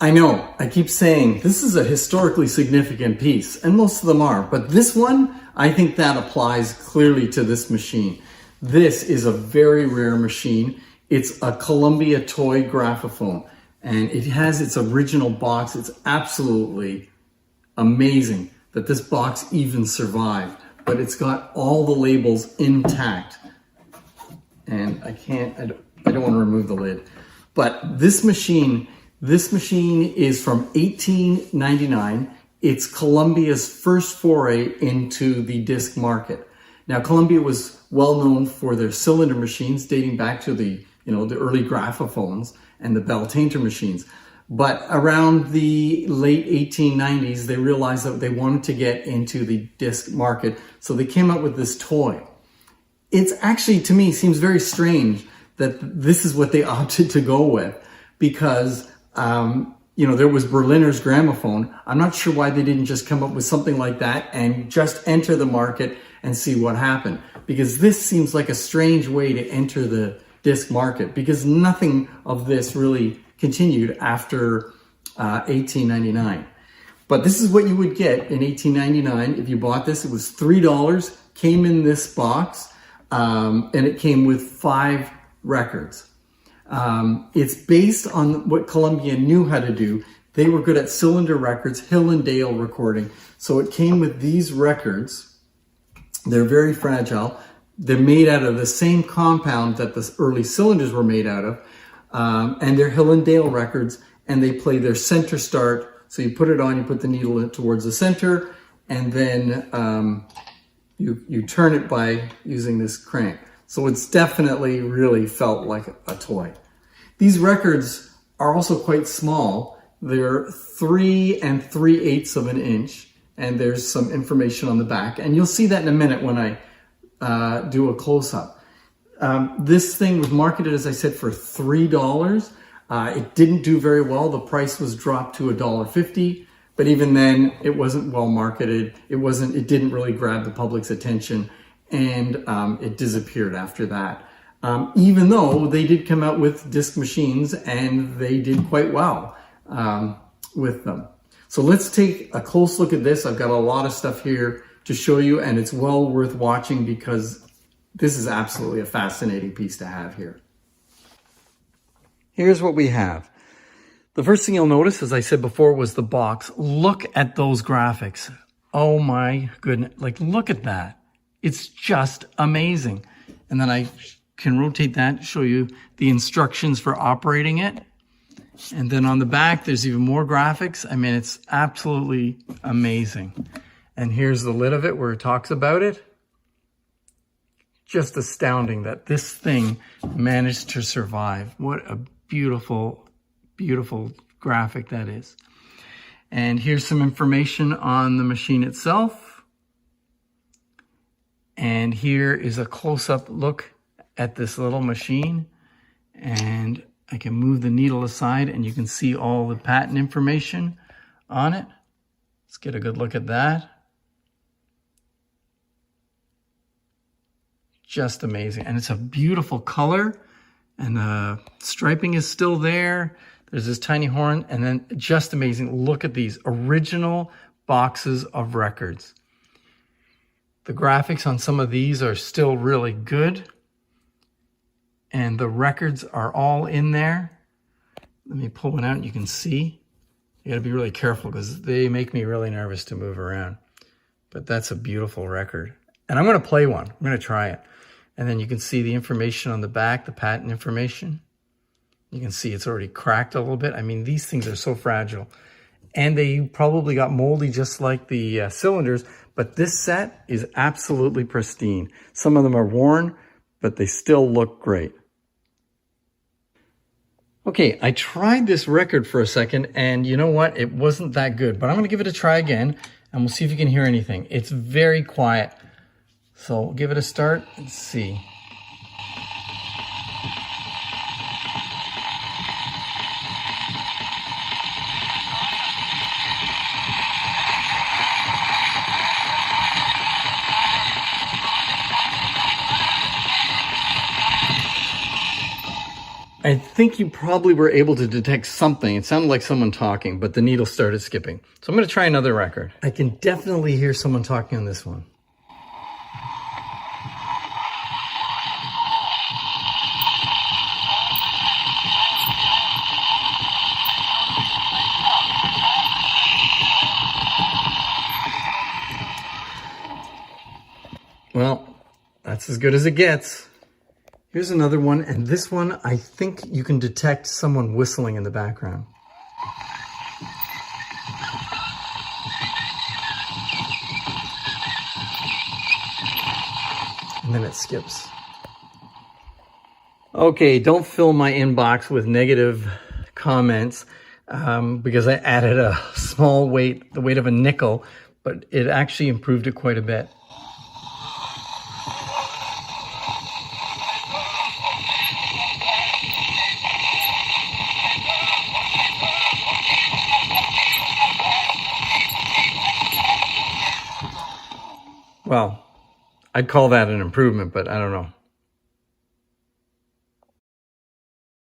I know, I keep saying this is a historically significant piece, and most of them are, but this one, I think that applies clearly to this machine. This is a very rare machine. It's a Columbia toy graphophone, and it has its original box. It's absolutely amazing that this box even survived, but it's got all the labels intact. And I don't want to remove the lid, but this machine is from 1899. It's Columbia's first foray into the disc market. Now, Columbia was well known for their cylinder machines dating back to the early graphophones and the bell tainter machines. But around the late 1890s, they realized that they wanted to get into the disc market. So they came up with this toy. It's actually, to me, seems very strange that this is what they opted to go with, because there was Berliner's gramophone. I'm not sure why they didn't just come up with something like that and just enter the market and see what happened. Because this seems like a strange way to enter the disc market, because nothing of this really continued after 1899. But this is what you would get in 1899 if you bought this. It was $3, came in this box, and it came with 5 records. It's based on what Columbia knew how to do. They were good at cylinder records, Hill and Dale recording. So it came with these records. They're very fragile. They're made out of the same compound that the early cylinders were made out of. And they're Hill and Dale records, and they play their center start. So you put it on, you put the needle in towards the center, and then you turn it by using this crank. So it's definitely really felt like a toy. These records are also quite small. They're 3 3/8 of an inch, and there's some information on the back. And you'll see that in a minute when I do a close-up. This thing was marketed, as I said, for $3. It didn't do very well. The price was dropped to $1.50, but even then it wasn't well marketed. It didn't really grab the public's attention, and it disappeared after that. Even though they did come out with disc machines, and they did quite well with them. So let's take a close look at this. I've got a lot of stuff here to show you, and it's well worth watching because this is absolutely a fascinating piece to have here. Here's what we have. The first thing you'll notice, as I said before, was the box. Look at those graphics. Oh my goodness, look at that. It's just amazing. And then I can rotate that, show you the instructions for operating it. And then on the back, there's even more graphics. I mean, it's absolutely amazing. And here's the lid of it where it talks about it. Just astounding that this thing managed to survive. What a beautiful, beautiful graphic that is. And here's some information on the machine itself. And here is a close-up look at this little machine. And I can move the needle aside and you can see all the patent information on it. Let's get a good look at that. Just amazing. And it's a beautiful color, and the striping is still there. There's this tiny horn, and then just amazing. Look at these original boxes of records. The graphics on some of these are still really good, and the records are all in there. Let me pull one out and you can see. You gotta be really careful because they make me really nervous to move around. But that's a beautiful record. And I'm gonna play one, I'm gonna try it. And then you can see the information on the back, the patent information. You can see it's already cracked a little bit. I mean, these things are so fragile. And they probably got moldy just like the cylinders, but this set is absolutely pristine. Some of them are worn, but they still look great. Okay, I tried this record for a second, and you know what? It wasn't that good, but I'm gonna give it a try again, and we'll see if you can hear anything. It's very quiet. So we'll give it a start and see. I think you probably were able to detect something. It sounded like someone talking, but the needle started skipping. So I'm going to try another record. I can definitely hear someone talking on this one. Well, that's as good as it gets. Here's another one, and this one, I think you can detect someone whistling in the background. And then it skips. Okay, don't fill my inbox with negative comments because I added a small weight, the weight of a nickel, but it actually improved it quite a bit. Well, I'd call that an improvement, but I don't know.